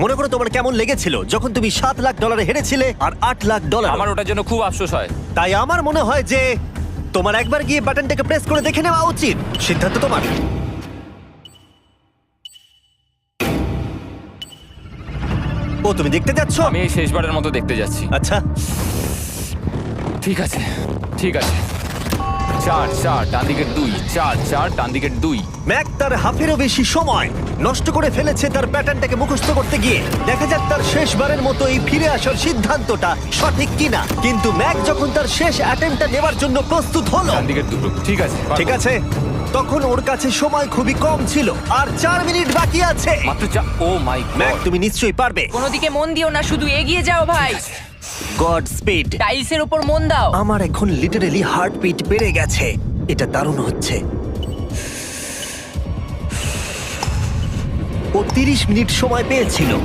মনে করো তোমার কেমন লেগেছিল যখন তুমি $7 লাখ হেরেছিলে আর $8 লাখ। আমার ওটার জন্য খুব আফসোস হয়। তাই আমার মনে হয় যে তোমার একবার গিয়ে বাটনটাকে প্রেস করে দেখে নেওয়া উচিত। সিদ্ধান্ত তোমার। ও, তুমি দেখতে যাচ্ছ? আমি এই শেষবারের মতো দেখতে যাচ্ছি। আচ্ছা, ঠিক আছে, ঠিক আছে। 4 ডান দিকের 2, 4 ডান দিকের 2। ম্যাক তার হাফেরও বেশি সময় নষ্ট করে ফেলেছে তার প্যাটার্নটাকে মুখস্থ করতে গিয়ে। দেখা যাক তার শেষবারের মতো এই ফিরে আসার সিদ্ধান্তটা সঠিক কিনা। কিন্তু ম্যাক যখন তার শেষ অ্যাটেম্পটা নেবার জন্য প্রস্তুত হলো, ডান দিকের 2, ঠিক আছে, পারবো। ঠিক আছে, তখন ওর কাছে সময় খুবই কম ছিল আর 4 মিনিট বাকি আছে। মাত্র 4। ও মাই ম্যাক, গড। তুমি নিশ্চয়ই পারবে। কোনো দিকে মন দিও না, শুধু এগিয়ে যাও ভাই। God speed. টাইলসের উপর মন দাও। আমার এখন লিটারালি হার্টবিট বেড়ে গেছে। এটা দারুণ হচ্ছে। ও 30 মিনিট সময় পেয়েছিল।